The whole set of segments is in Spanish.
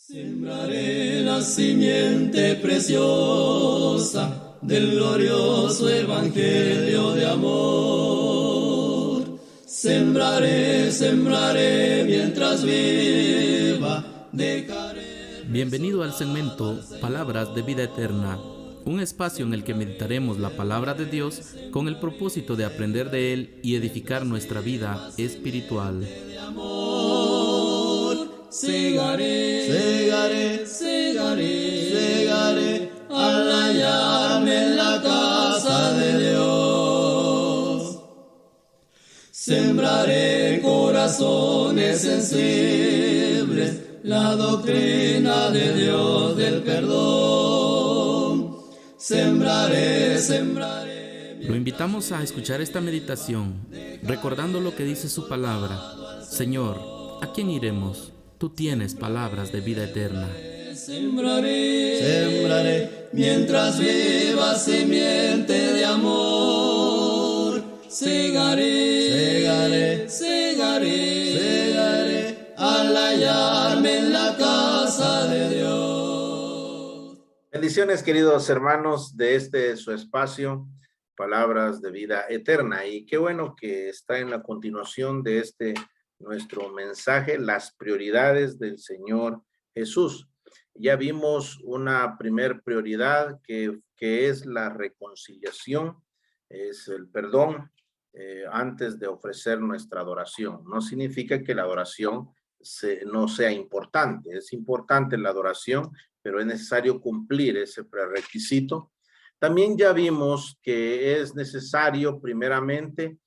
Sembraré la simiente preciosa del glorioso evangelio de amor. Sembraré, sembraré mientras viva, dejaré. Bienvenido al segmento Palabras de Vida Eterna, un espacio en el que meditaremos la palabra de Dios con el propósito de aprender de Él y edificar nuestra vida espiritual. Segaré, segaré, segaré, segaré al hallarme en la casa de Dios. Sembraré corazones sensibles, la doctrina de Dios del perdón. Sembraré, sembraré. Lo invitamos a escuchar esta meditación, recordando lo que dice su palabra. Señor, ¿a quién iremos? Tú tienes palabras de vida eterna. Sembraré, sembraré, mientras viva simiente de amor. Segaré, segaré, segaré, segaré, al hallarme en la casa de Dios. Bendiciones, queridos hermanos, de su espacio, Palabras de Vida Eterna. Y qué bueno que está en la continuación de nuestro mensaje, las prioridades del Señor Jesús. Ya vimos una primer prioridad que es la reconciliación, es el perdón antes de ofrecer nuestra adoración. No significa que la adoración no sea importante, es importante la adoración, pero es necesario cumplir ese prerequisito. También ya vimos que es necesario primeramente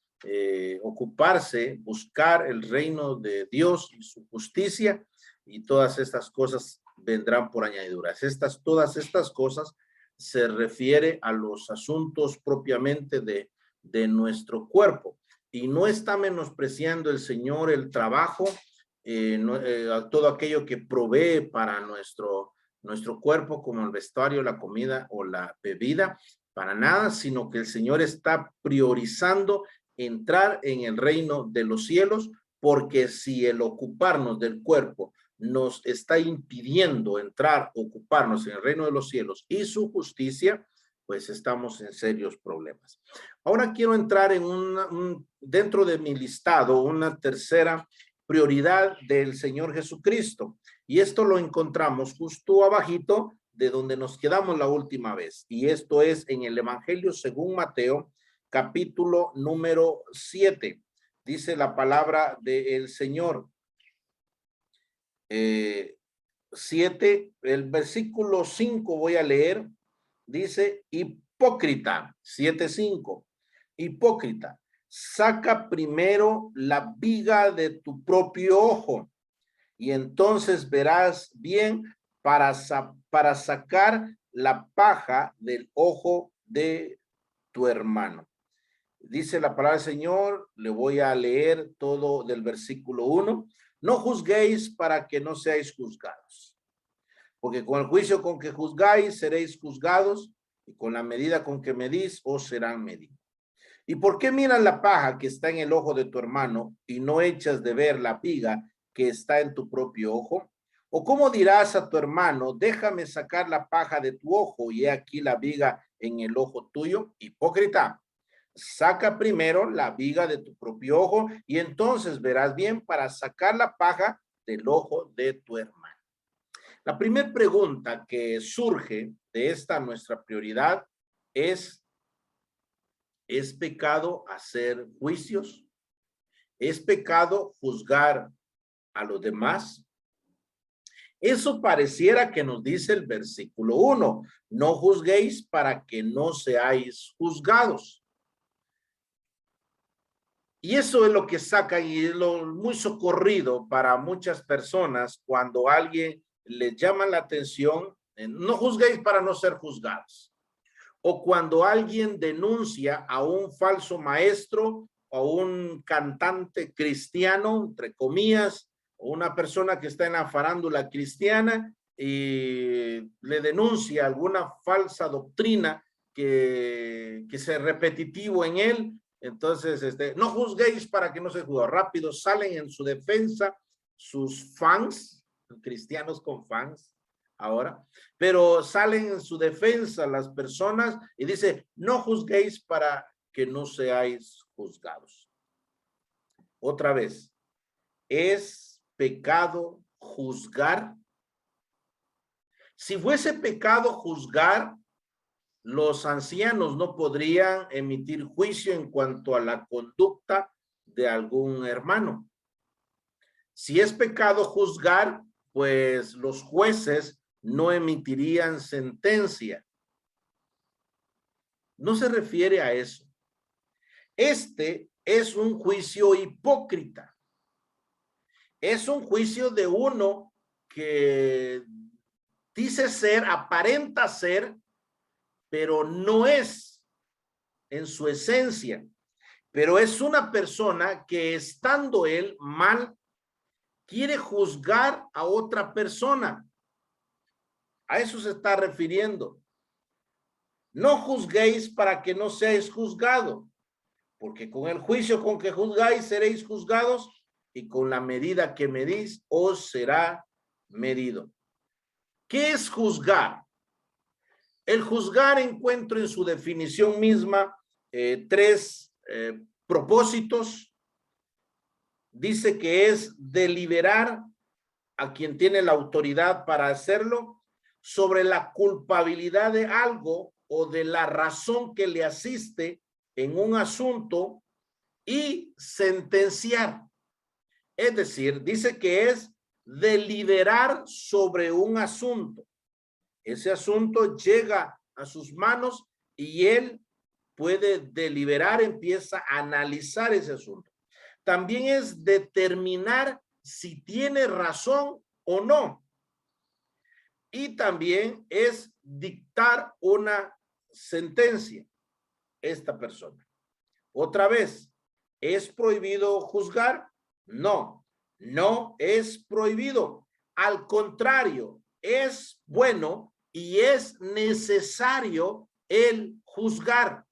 ocuparse, buscar el reino de Dios y su justicia, y todas estas cosas vendrán por añadiduras. Todas estas cosas se refiere a los asuntos propiamente de nuestro cuerpo, y no está menospreciando el Señor el trabajo, todo aquello que provee para nuestro cuerpo, como el vestuario, la comida o la bebida, para nada, sino que el Señor está priorizando entrar en el reino de los cielos, porque si el ocuparnos del cuerpo nos está impidiendo entrar, ocuparnos en el reino de los cielos y su justicia, pues estamos en serios problemas. Ahora quiero entrar en dentro de mi listado, una tercera prioridad del Señor Jesucristo. Y esto lo encontramos justo abajito de donde nos quedamos la última vez. Y esto es en el Evangelio según Mateo, capítulo número 7. Dice la palabra del Señor. 7, el versículo 5 voy a leer. Dice, hipócrita, 7:5. Hipócrita, saca primero la viga de tu propio ojo, y entonces verás bien para sacar la paja del ojo de tu hermano. Dice la palabra del Señor, le voy a leer todo del versículo 1. No juzguéis para que no seáis juzgados, porque con el juicio con que juzgáis seréis juzgados, y con la medida con que medís os serán medidos. ¿Y por qué miras la paja que está en el ojo de tu hermano y no echas de ver la viga que está en tu propio ojo? ¿O cómo dirás a tu hermano, déjame sacar la paja de tu ojo y he aquí la viga en el ojo tuyo? Hipócrita, saca primero la viga de tu propio ojo y entonces verás bien para sacar la paja del ojo de tu hermano. La primera pregunta que surge de esta nuestra prioridad es pecado hacer juicios? ¿Es pecado juzgar a los demás? Eso pareciera que nos dice el versículo 1. No juzguéis para que no seáis juzgados. Y eso es lo que saca, y es lo muy socorrido para muchas personas cuando alguien les llama la atención. No juzguéis para no ser juzgados. O cuando alguien denuncia a un falso maestro o un cantante cristiano, entre comillas, o una persona que está en la farándula cristiana y le denuncia alguna falsa doctrina que sea repetitivo en él. Entonces, no juzguéis para que no se juzgue. Rápido salen en su defensa sus fans, cristianos con fans ahora, pero salen en su defensa las personas y dice, no juzguéis para que no seáis juzgados. Otra vez, ¿es pecado juzgar? Si fuese pecado juzgar, los ancianos no podrían emitir juicio en cuanto a la conducta de algún hermano. Si es pecado juzgar, pues los jueces no emitirían sentencia. No se refiere a eso. Este es un juicio hipócrita. Es un juicio de uno que dice ser, aparenta ser, pero no es en su esencia. Pero es una persona que estando él mal, quiere juzgar a otra persona. A eso se está refiriendo. No juzguéis para que no seáis juzgados, porque con el juicio con que juzgáis seréis juzgados, y con la medida que medís os será medido. ¿Qué es juzgar? El juzgar encuentro en su definición misma tres propósitos. Dice que es deliberar a quien tiene la autoridad para hacerlo sobre la culpabilidad de algo o de la razón que le asiste en un asunto y sentenciar. Es decir, dice que es deliberar sobre un asunto. Ese asunto llega a sus manos y él puede deliberar, empieza a analizar ese asunto. También es determinar si tiene razón o no. Y también es dictar una sentencia esta persona. Otra vez, ¿es prohibido juzgar? No, no es prohibido. Al contrario, es bueno y es necesario el juzgar.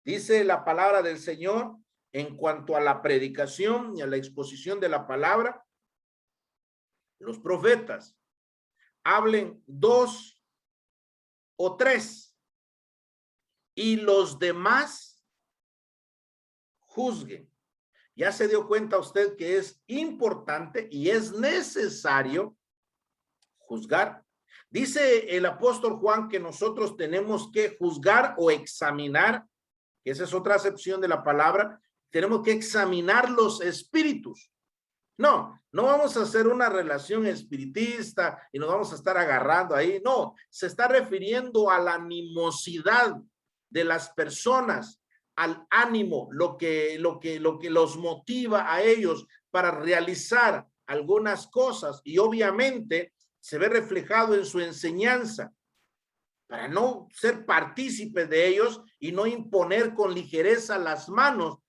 Dice la palabra del Señor en cuanto a la predicación y a la exposición de la palabra. Los profetas hablen 2 o 3 y los demás juzguen. Ya se dio cuenta usted que es importante y es necesario juzgar. Dice el apóstol Juan que nosotros tenemos que juzgar o examinar, que esa es otra acepción de la palabra, tenemos que examinar los espíritus. No, no vamos a hacer una relación espiritista y nos vamos a estar agarrando ahí. No, se está refiriendo a la animosidad de las personas, al ánimo, lo que los motiva a ellos para realizar algunas cosas, y obviamente se ve reflejado en su enseñanza, para no ser partícipes de ellos y no imponer con ligereza las manos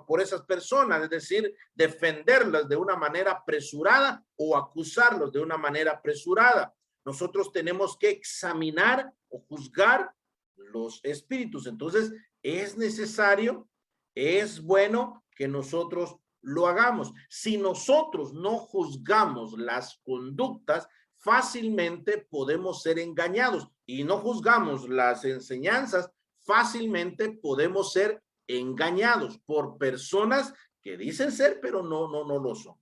por esas personas, es decir, defenderlas de una manera apresurada o acusarlos de una manera apresurada. Nosotros tenemos que examinar o juzgar los espíritus. Entonces, es necesario, es bueno que nosotros lo hagamos. Si nosotros no juzgamos las conductas, fácilmente podemos ser engañados, y no juzgamos las enseñanzas, fácilmente podemos ser engañados por personas que dicen ser, pero no lo son.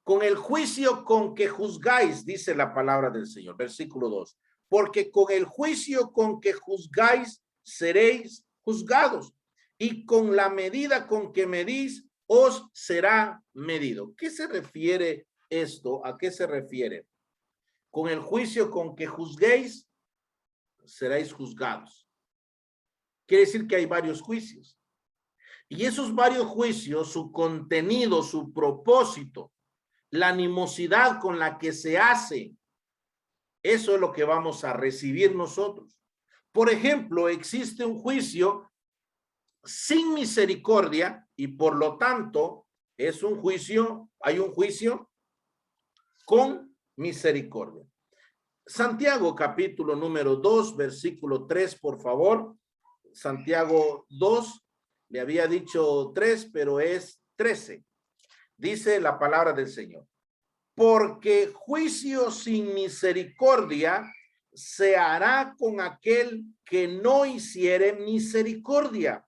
Con el juicio con que juzgáis, dice la palabra del Señor, versículo 2, porque con el juicio con que juzgáis seréis juzgados, y con la medida con que medís os será medido. ¿Qué se refiere esto? ¿A qué se refiere? Con el juicio con que juzguéis seréis juzgados. Quiere decir que hay varios juicios. Y esos varios juicios, su contenido, su propósito, la animosidad con la que se hace, eso es lo que vamos a recibir nosotros. Por ejemplo, existe un juicio sin misericordia y por lo tanto es un juicio, hay un juicio con misericordia. Santiago capítulo número 2, versículo 3, por favor. Santiago 2, le había dicho 3, pero es 13. dice la palabra del Señor, porque juicio sin misericordia se hará con aquel que no hiciere misericordia,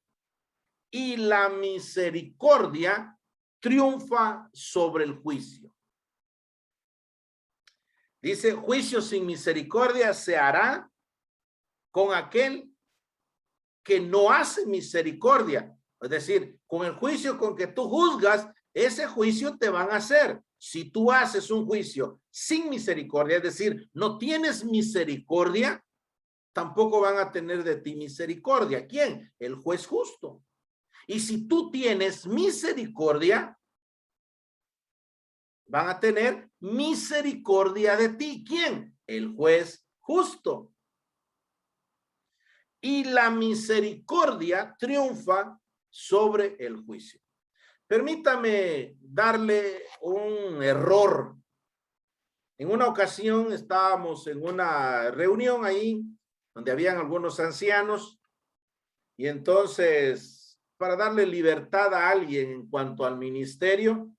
y la misericordia triunfa sobre el juicio. Dice, juicio sin misericordia se hará con aquel que no hace misericordia. Es decir, con el juicio con que tú juzgas, ese juicio te van a hacer. Si tú haces un juicio sin misericordia, es decir, no tienes misericordia, tampoco van a tener de ti misericordia. ¿Quién? El juez justo. Y si tú tienes misericordia, van a tener misericordia de ti. ¿Quién? El juez justo. Y la misericordia triunfa sobre el juicio. Permítame darle un error. En una ocasión estábamos en una reunión ahí donde habían algunos ancianos y entonces para darle libertad a alguien en cuanto al ministerio,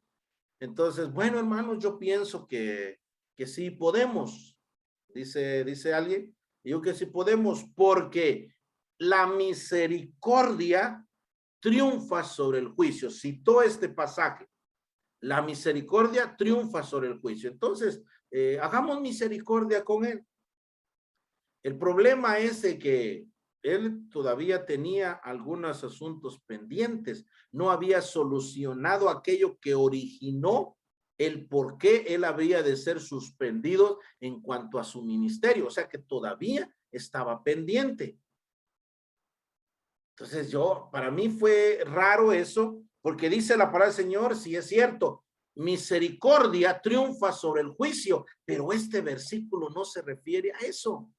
entonces, bueno, hermanos, yo pienso que sí podemos, dice alguien, digo que sí podemos porque la misericordia triunfa sobre el juicio. Citó este pasaje. La misericordia triunfa sobre el juicio. Entonces, hagamos misericordia con él. El problema es de que él todavía tenía algunos asuntos pendientes. No había solucionado aquello que originó el por qué él habría de ser suspendido en cuanto a su ministerio. O sea que todavía estaba pendiente. Entonces para mí fue raro eso, porque dice la palabra del Señor, si es cierto, misericordia triunfa sobre el juicio, pero este versículo no se refiere a eso.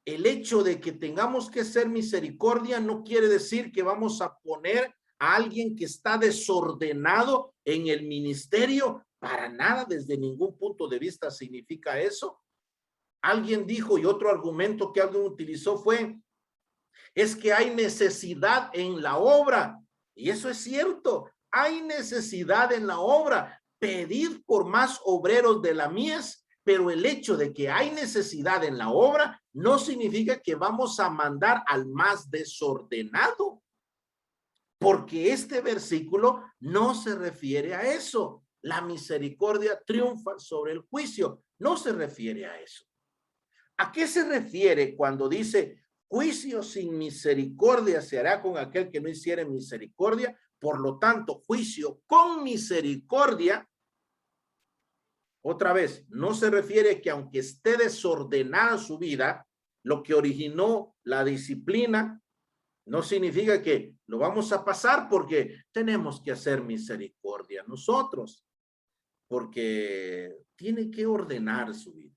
El hecho de que tengamos que ser misericordia no quiere decir que vamos a poner a alguien que está desordenado en el ministerio. Para nada, desde ningún punto de vista significa eso. Alguien dijo, y otro argumento que alguien utilizó fue, es que hay necesidad en la obra. Y eso es cierto, hay necesidad en la obra. Pedid por más obreros de la mies, pero el hecho de que hay necesidad en la obra no significa que vamos a mandar al más desordenado. Porque este versículo no se refiere a eso. La misericordia triunfa sobre el juicio. No se refiere a eso. ¿A qué se refiere cuando dice juicio sin misericordia se hará con aquel que no hiciere misericordia? Por lo tanto, juicio con misericordia, otra vez, no se refiere que aunque esté desordenada su vida, lo que originó la disciplina, no significa que lo vamos a pasar porque tenemos que hacer misericordia nosotros, porque tiene que ordenar su vida.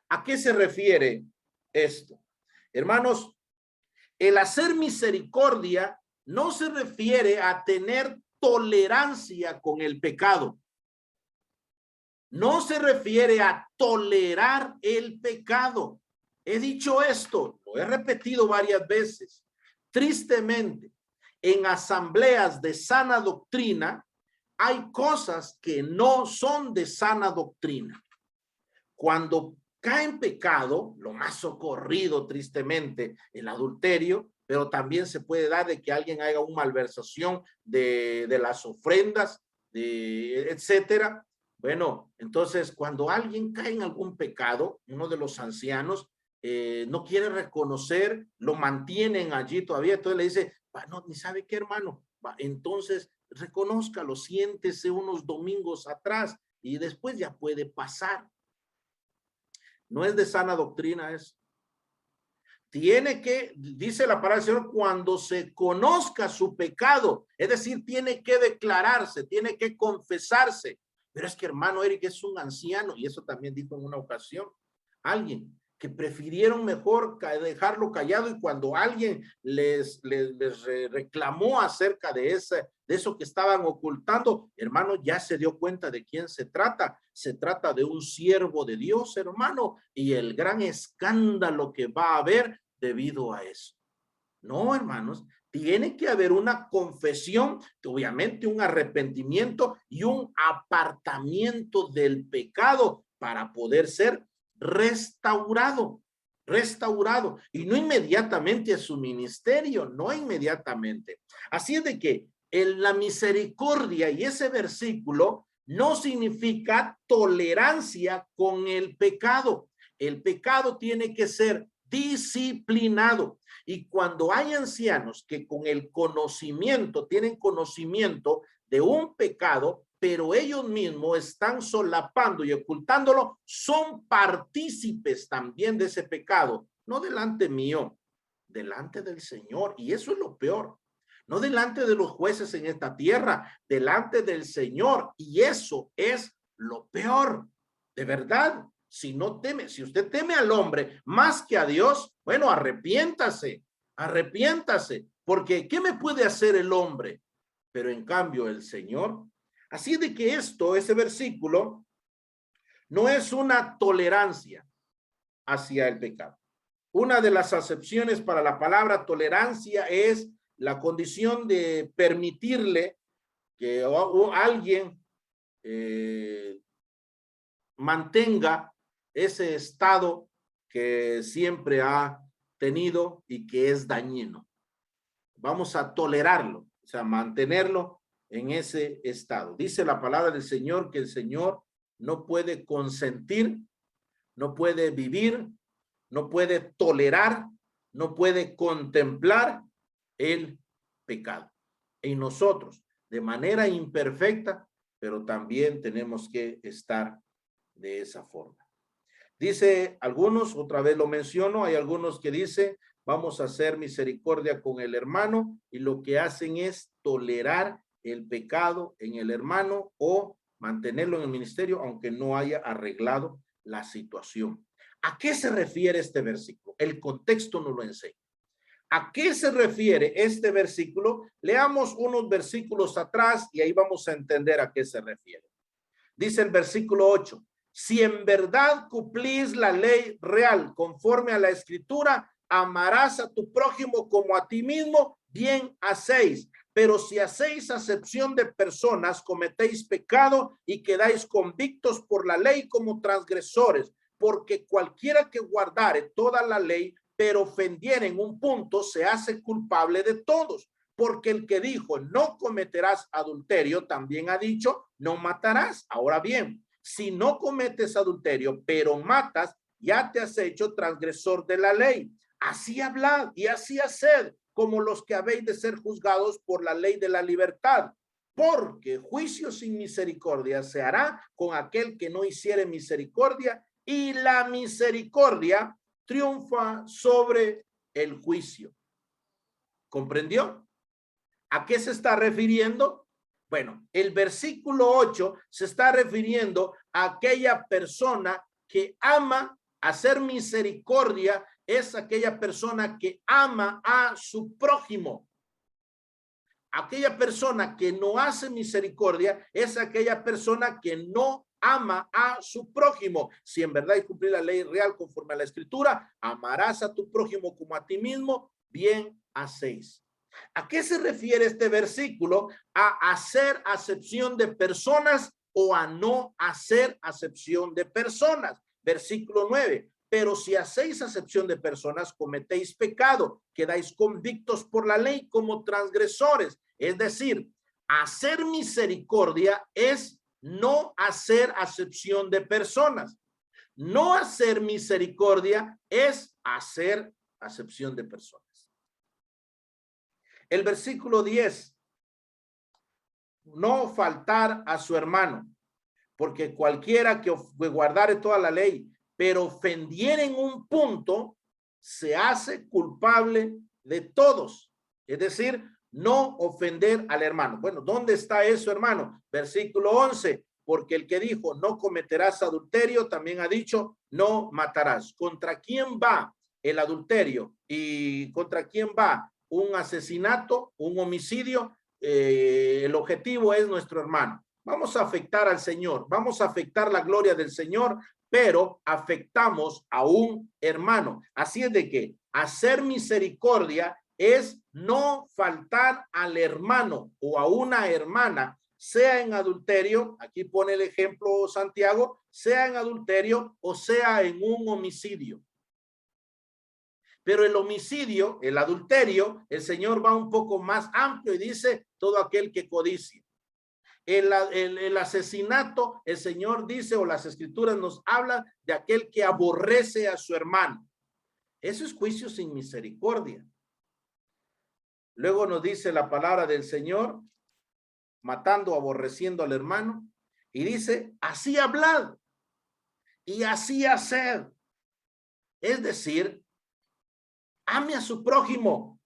¿A qué se refiere esto? Hermanos, el hacer misericordia no se refiere a tener tolerancia con el pecado. No se refiere a tolerar el pecado. He dicho esto, lo he repetido varias veces. Tristemente, en asambleas de sana doctrina, hay cosas que no son de sana doctrina. Cuando cae en pecado, lo más socorrido tristemente, el adulterio, pero también se puede dar de que alguien haga una malversación de las ofrendas, etcétera. Bueno, entonces cuando alguien cae en algún pecado, uno de los ancianos no quiere reconocer, lo mantienen allí todavía, entonces le dice, no, ni sabe qué, hermano, entonces reconózcalo, siéntese unos domingos atrás y después ya puede pasar. No es de sana doctrina eso. Tiene que, dice la palabra del Señor, cuando se conozca su pecado, es decir, tiene que declararse, tiene que confesarse. Pero es que hermano Eric es un anciano, y eso también dijo en una ocasión alguien, que prefirieron mejor dejarlo callado, y cuando alguien les reclamó acerca de eso que estaban ocultando, hermano, ya se dio cuenta de quién se trata. Se trata de un siervo de Dios, hermano, y el gran escándalo que va a haber debido a eso. No, hermanos, Tiene que haber una confesión, obviamente un arrepentimiento y un apartamiento del pecado para poder ser restaurado, y no inmediatamente a su ministerio, no inmediatamente. Así es de que en la misericordia y ese versículo no significa tolerancia con el pecado. El pecado tiene que ser disciplinado. Y cuando hay ancianos que con el conocimiento, tienen conocimiento de un pecado, pero ellos mismos están solapando y ocultándolo, son partícipes también de ese pecado, no delante mío, delante del Señor. Y eso es lo peor. No delante de los jueces en esta tierra, delante del Señor. Y eso es lo peor. De verdad, si no teme, si usted teme al hombre más que a Dios, bueno, arrepiéntase, porque ¿qué me puede hacer el hombre? Pero en cambio el Señor. Así de que ese versículo, no es una tolerancia hacia el pecado. Una de las acepciones para la palabra tolerancia es la condición de permitirle que alguien mantenga ese estado que siempre ha tenido y que es dañino. Vamos a tolerarlo, o sea, mantenerlo en ese estado. Dice la palabra del Señor que el Señor no puede consentir, no puede vivir, no puede tolerar, no puede contemplar el pecado. En nosotros, de manera imperfecta, pero también tenemos que estar de esa forma. Dice algunos, otra vez lo menciono, hay algunos que dicen, vamos a hacer misericordia con el hermano, y lo que hacen es tolerar el pecado en el hermano o mantenerlo en el ministerio, aunque no haya arreglado la situación. ¿A qué se refiere este versículo? El contexto nos lo enseña. ¿A qué se refiere este versículo? Leamos unos versículos atrás y ahí vamos a entender a qué se refiere. Dice el versículo 8, si en verdad cumplís la ley real conforme a la escritura, amarás a tu prójimo como a ti mismo, bien hacéis. Pero si hacéis acepción de personas, cometéis pecado y quedáis convictos por la ley como transgresores, porque cualquiera que guardare toda la ley, pero ofendiera en un punto, se hace culpable de todos. Porque el que dijo, no cometerás adulterio, también ha dicho, no matarás. Ahora bien, si no cometes adulterio, pero matas, ya te has hecho transgresor de la ley. Así hablad y así haced, como los que habéis de ser juzgados por la ley de la libertad. Porque juicio sin misericordia se hará con aquel que no hiciere misericordia, y la misericordia triunfa sobre el juicio. ¿Comprendió? ¿A qué se está refiriendo? Bueno, el versículo 8 se está refiriendo a aquella persona que ama hacer misericordia, es aquella persona que ama a su prójimo. Aquella persona que no hace misericordia es aquella persona que no ama a su prójimo. Si en verdad hay cumplir la ley real conforme a la escritura, amarás a tu prójimo como a ti mismo, bien hacéis. ¿A qué se refiere este versículo? A hacer acepción de personas o a no hacer acepción de personas. Versículo 9. Pero si hacéis acepción de personas, cometéis pecado, quedáis convictos por la ley como transgresores. Es decir, hacer misericordia es no hacer acepción de personas. No hacer misericordia es hacer acepción de personas. El versículo 10. No faltar a su hermano, porque cualquiera que guardare toda la ley, pero ofendiera en un punto, se hace culpable de todos. Es decir, no ofender al hermano. Bueno, ¿dónde está eso, hermano? Versículo 11. Porque el que dijo, no cometerás adulterio, también ha dicho, no matarás. ¿Contra quién va el adulterio? ¿Y contra quién va un asesinato, un homicidio? El objetivo es nuestro hermano. Vamos a afectar al Señor, vamos a afectar la gloria del Señor, pero afectamos a un hermano. Así es de que hacer misericordia es no faltar al hermano o a una hermana, sea en adulterio, aquí pone el ejemplo Santiago, sea en adulterio o sea en un homicidio. Pero el homicidio, el adulterio, el Señor va un poco más amplio y dice todo aquel que codicia. El asesinato, el Señor dice, o las escrituras nos hablan de aquel que aborrece a su hermano. Eso es juicio sin misericordia. Luego nos dice la palabra del Señor, matando, aborreciendo al hermano, y dice, así hablad y así haced. Es decir, ame a su prójimo,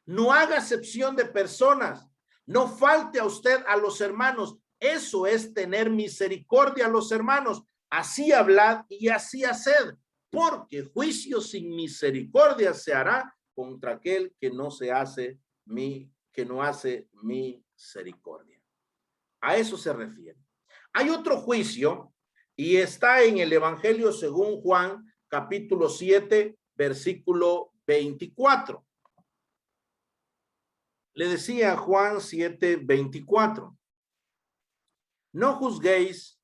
no haga excepción de personas, no falte a usted a los hermanos. Eso es tener misericordia a los hermanos. Así hablad y así haced, porque juicio sin misericordia se hará contra aquel que no hace misericordia. A eso se refiere. Hay otro juicio y está en el Evangelio según Juan, capítulo 7, versículo 24. Le decía Juan 7:24, no juzguéis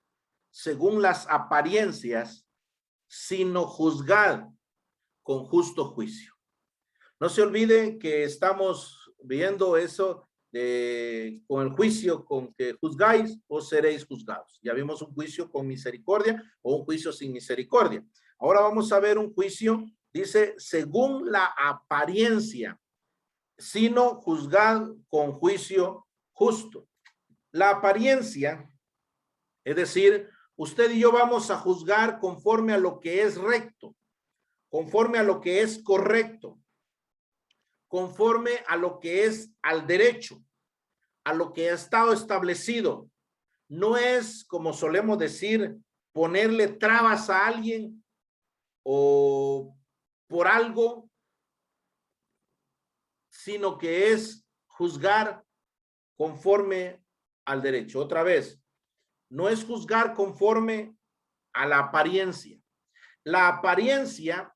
según las apariencias, sino juzgad con justo juicio. No se olviden que estamos viendo eso con el juicio con que juzgáis o seréis juzgados. Ya vimos un juicio con misericordia o un juicio sin misericordia. Ahora vamos a ver un juicio, dice, según la apariencia, sino juzgad con juicio justo. La apariencia, es decir, usted y yo vamos a juzgar conforme a lo que es recto, conforme a lo que es correcto, conforme a lo que es al derecho, a lo que ha estado establecido. No es, como solemos decir, ponerle trabas a alguien o por algo, sino que es juzgar conforme al derecho. Otra vez, no es juzgar conforme a la apariencia. La apariencia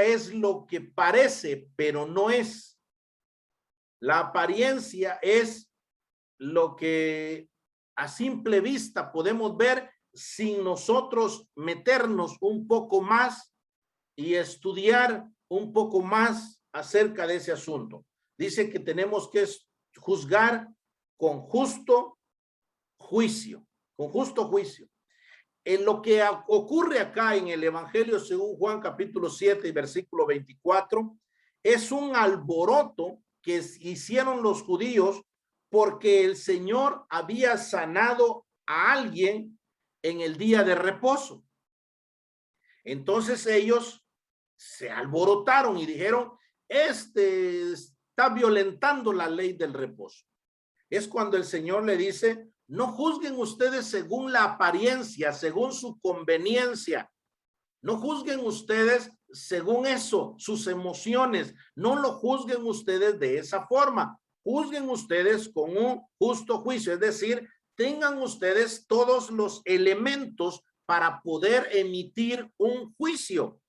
es lo que parece, pero no es. La apariencia es lo que a simple vista podemos ver sin nosotros meternos un poco más y estudiar un poco más acerca de ese asunto. Dice que tenemos que juzgar con justo juicio, con justo juicio. En lo que ocurre acá en el Evangelio según Juan capítulo 7 y versículo 24, es un alboroto que hicieron los judíos porque el Señor había sanado a alguien en el día de reposo. Entonces ellos se alborotaron y dijeron, este está violentando la ley del reposo. Es cuando el Señor le dice, no juzguen ustedes según la apariencia, según su conveniencia. No juzguen ustedes según eso, sus emociones. No lo juzguen ustedes de esa forma. Juzguen ustedes con un justo juicio. Es decir, tengan ustedes todos los elementos para poder emitir un juicio.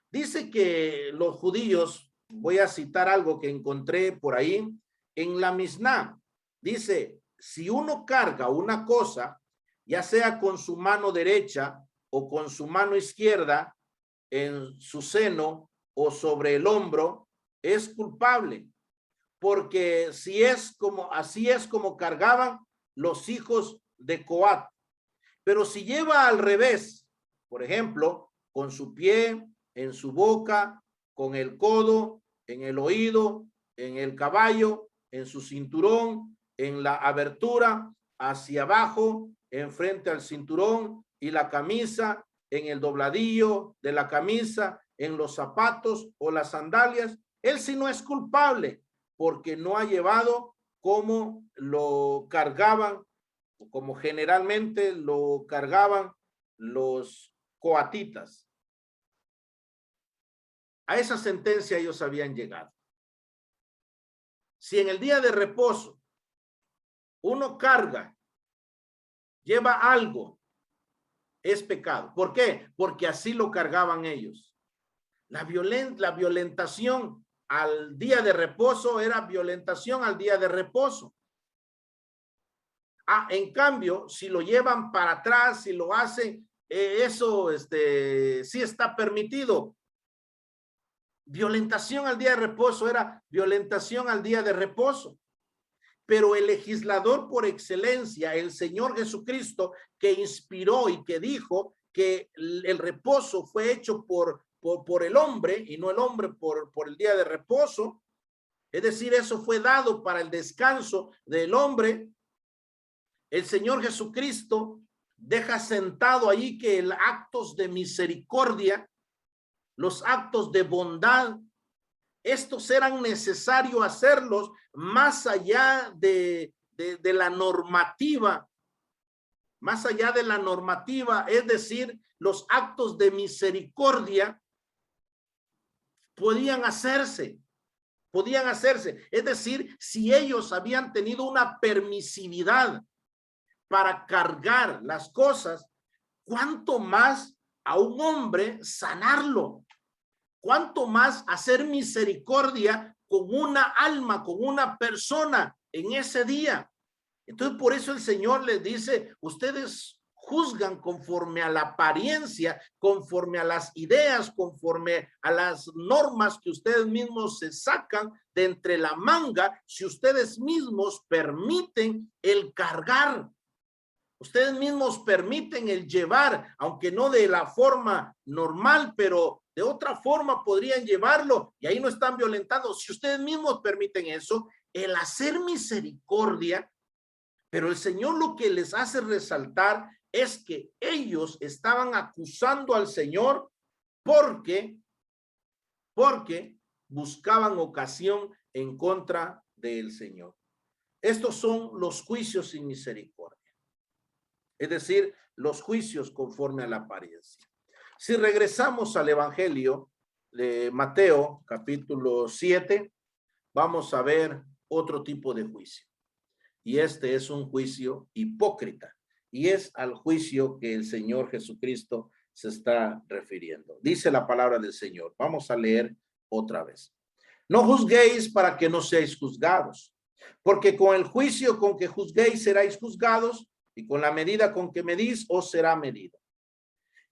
Dice que los judíos, voy a citar algo que encontré por ahí en la Misná. Dice, si uno carga una cosa, ya sea con su mano derecha o con su mano izquierda, en su seno o sobre el hombro, es culpable. Porque así es como cargaban los hijos de Coat. Pero si lleva al revés, por ejemplo, con su pie, en su boca, con el codo, en el oído, en el caballo, en su cinturón, en la abertura, hacia abajo, enfrente al cinturón y la camisa, en el dobladillo de la camisa, en los zapatos o las sandalias, él sí no es culpable porque no ha llevado como lo cargaban, como generalmente lo cargaban los coatitas. A esa sentencia ellos habían llegado. Si en el día de reposo uno carga, lleva algo, es pecado. ¿Por qué? Porque así lo cargaban ellos. La violentación al día de reposo era violentación al día de reposo. En cambio, si lo llevan para atrás, si lo hacen, eso sí está permitido. Violentación al día de reposo era violentación al día de reposo. Pero el legislador por excelencia, el Señor Jesucristo, que inspiró y que dijo que el reposo fue hecho por el hombre y no el hombre por el día de reposo, es decir, eso fue dado para el descanso del hombre. El Señor Jesucristo deja sentado ahí que los actos de misericordia, los actos de bondad, estos eran necesarios hacerlos más allá de la normativa, más allá de la normativa, es decir, los actos de misericordia podían hacerse, es decir, si ellos habían tenido una permisividad para cargar las cosas, ¿cuánto más a un hombre sanarlo? ¿Cuánto más hacer misericordia con una alma, con una persona en ese día? Entonces, por eso el Señor les dice, ustedes juzgan conforme a la apariencia, conforme a las ideas, conforme a las normas que ustedes mismos se sacan de entre la manga, si ustedes mismos permiten el cargar. Ustedes mismos permiten el llevar, aunque no de la forma normal, pero de otra forma podrían llevarlo y ahí no están violentando. Si ustedes mismos permiten eso, el hacer misericordia, pero el Señor lo que les hace resaltar es que ellos estaban acusando al Señor porque buscaban ocasión en contra del Señor. Estos son los juicios sin misericordia. Es decir, los juicios conforme a la apariencia. Si regresamos al Evangelio de Mateo, capítulo 7, vamos a ver otro tipo de juicio. Y este es un juicio hipócrita. Y es al juicio que el Señor Jesucristo se está refiriendo. Dice la palabra del Señor. Vamos a leer otra vez. No juzguéis para que no seáis juzgados, porque con el juicio con que juzguéis seráis juzgados, y con la medida con que medís os será medido.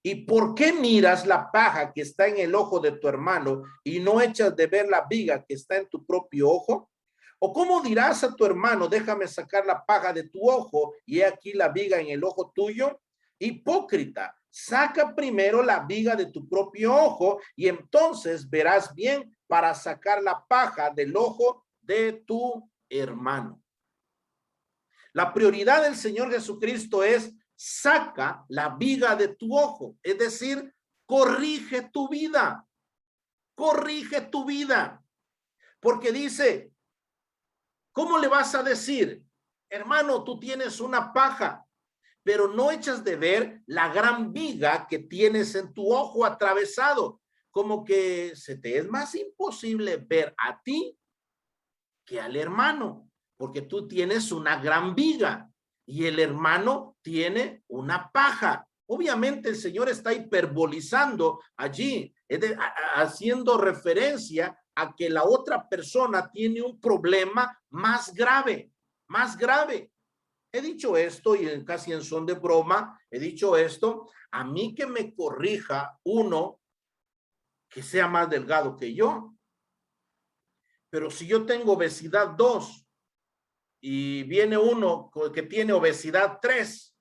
¿Y por qué miras la paja que está en el ojo de tu hermano y no echas de ver la viga que está en tu propio ojo? ¿O cómo dirás a tu hermano, déjame sacar la paja de tu ojo y he aquí la viga en el ojo tuyo? Hipócrita, saca primero la viga de tu propio ojo y entonces verás bien para sacar la paja del ojo de tu hermano. La prioridad del Señor Jesucristo es saca la viga de tu ojo, es decir, corrige tu vida, porque dice, ¿cómo le vas a decir, hermano, tú tienes una paja, pero no echas de ver la gran viga que tienes en tu ojo atravesado? Como que se te es más imposible ver a ti que al hermano, porque tú tienes una gran viga y el hermano tiene una paja. Obviamente el Señor está hiperbolizando allí, haciendo referencia a que la otra persona tiene un problema más grave. He dicho esto y casi en son de broma, he dicho esto, a mí que me corrija uno que sea más delgado que yo. Pero si yo tengo obesidad 2 y viene uno que tiene obesidad 3,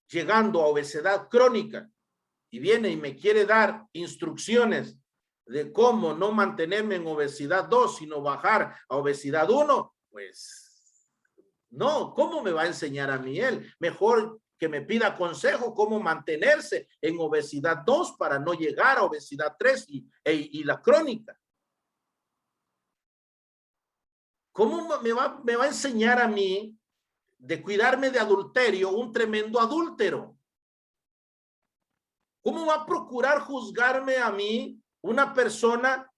llegando a obesidad crónica, y viene y me quiere dar instrucciones de cómo no mantenerme en obesidad 2, sino bajar a obesidad 1, pues no, ¿cómo me va a enseñar a mí él? Mejor que me pida consejo cómo mantenerse en obesidad 2 para no llegar a obesidad 3 y la crónica. ¿Cómo me va a enseñar a mí de cuidarme de adulterio un tremendo adúltero? ¿Cómo va a procurar juzgarme a mí una persona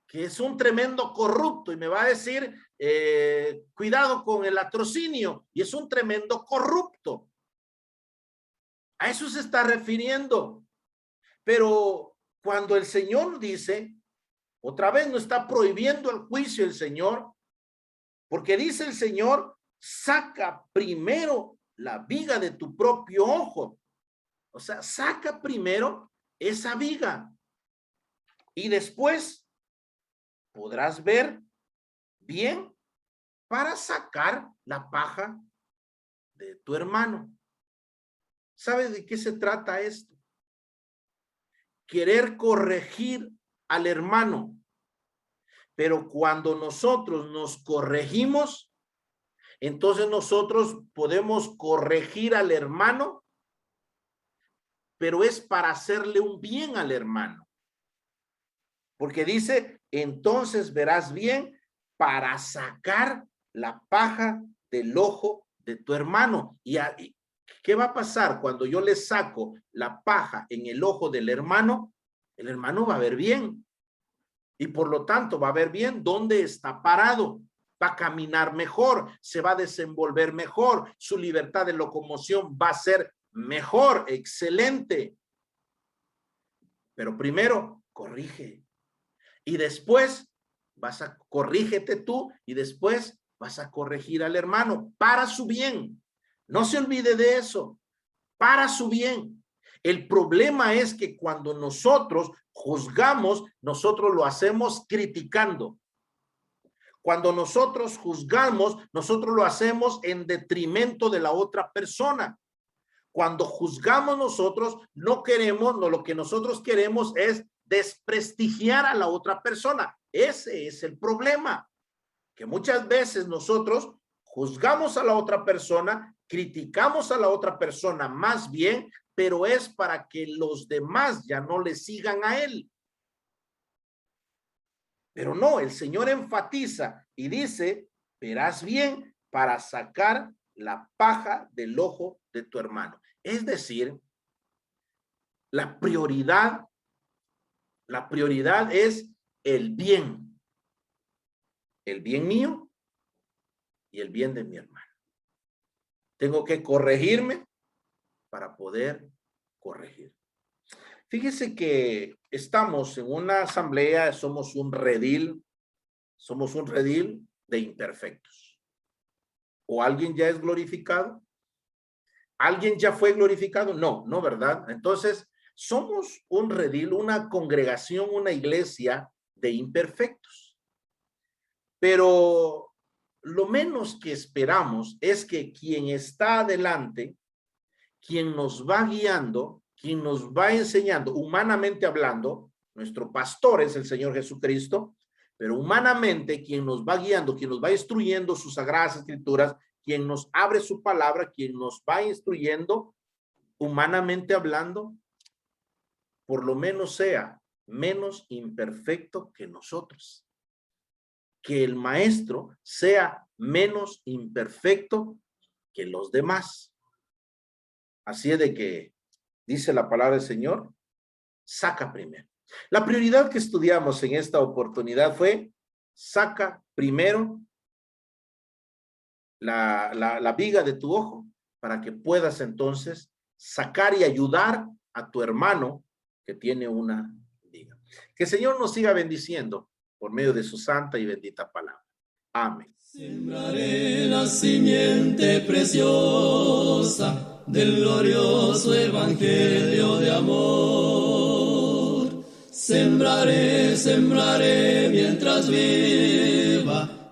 que es un tremendo corrupto y me va a decir, cuidado con el latrocinio, y es un tremendo corrupto? A eso se está refiriendo. Pero cuando el Señor dice, Otra vez no está prohibiendo el juicio el Señor, porque dice el Señor, saca primero la viga de tu propio ojo. O sea, saca primero esa viga y después podrás ver bien para sacar la paja de tu hermano. ¿Sabes de qué se trata esto? Querer corregir al hermano. Pero cuando nosotros nos corregimos, entonces nosotros podemos corregir al hermano, pero es para hacerle un bien al hermano. Porque dice, entonces verás bien para sacar la paja del ojo de tu hermano. ¿Y qué va a pasar cuando yo le saco la paja en el ojo del hermano? El hermano va a ver bien. Y por lo tanto va a ver bien dónde está parado. Va a caminar mejor, se va a desenvolver mejor, su libertad de locomoción va a ser mejor, excelente. Pero primero, corrige. Y después corrígete tú y después vas a corregir al hermano para su bien. No se olvide de eso, para su bien. El problema es que cuando nosotros juzgamos, nosotros lo hacemos criticando. Cuando nosotros juzgamos, nosotros lo hacemos en detrimento de la otra persona. Cuando juzgamos nosotros, no, lo que nosotros queremos es desprestigiar a la otra persona. Ese es el problema, que muchas veces nosotros juzgamos a la otra persona, criticamos a la otra persona más bien, pero es para que los demás ya no le sigan a él. Pero no, el Señor enfatiza y dice, verás bien para sacar la paja del ojo de tu hermano. Es decir, la prioridad es el bien mío y el bien de mi hermano. Tengo que corregirme para poder corregir. Fíjese que estamos en una asamblea, somos un redil de imperfectos. ¿O alguien ya es glorificado? ¿Alguien ya fue glorificado? No, no, ¿verdad? Entonces, somos un redil, una congregación, una iglesia de imperfectos. Pero lo menos que esperamos es que quien está adelante, quien nos va guiando, quien nos va enseñando, humanamente hablando, nuestro pastor es el Señor Jesucristo, pero humanamente quien nos va guiando, quien nos va instruyendo sus sagradas escrituras, quien nos abre su palabra, quien nos va instruyendo, humanamente hablando, por lo menos sea menos imperfecto que nosotros. Que el maestro sea menos imperfecto que los demás. Así es de que dice la palabra del Señor, saca primero. La prioridad que estudiamos en esta oportunidad fue, saca primero la viga de tu ojo para que puedas entonces sacar y ayudar a tu hermano que tiene una viga. Que el Señor nos siga bendiciendo por medio de su santa y bendita palabra. Amén. Sembraré la simiente preciosa del glorioso evangelio de amor. Sembraré, sembraré mientras viva.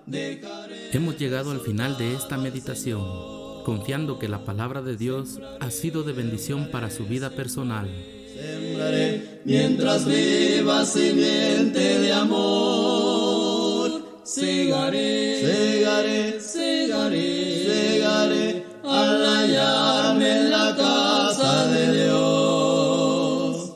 Hemos llegado al final de esta meditación, confiando que la palabra de Dios ha sido de bendición para su vida personal. Sembraré mientras viva simiente de amor. Segaré, segaré, segaré, segaré al hallarme en la casa de Dios.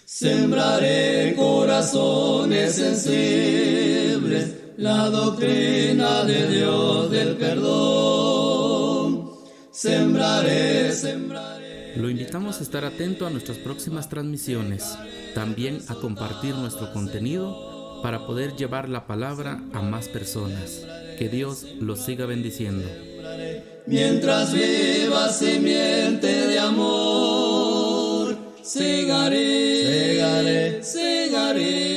Sembraré corazones sensibles, la doctrina de Dios del perdón. Sembraré, sembraré. Lo invitamos a estar atento a nuestras próximas transmisiones, también a compartir nuestro contenido para poder llevar la palabra a más personas. Que Dios los siga bendiciendo. Mientras viva simiente de amor, segaré, segaré, segaré.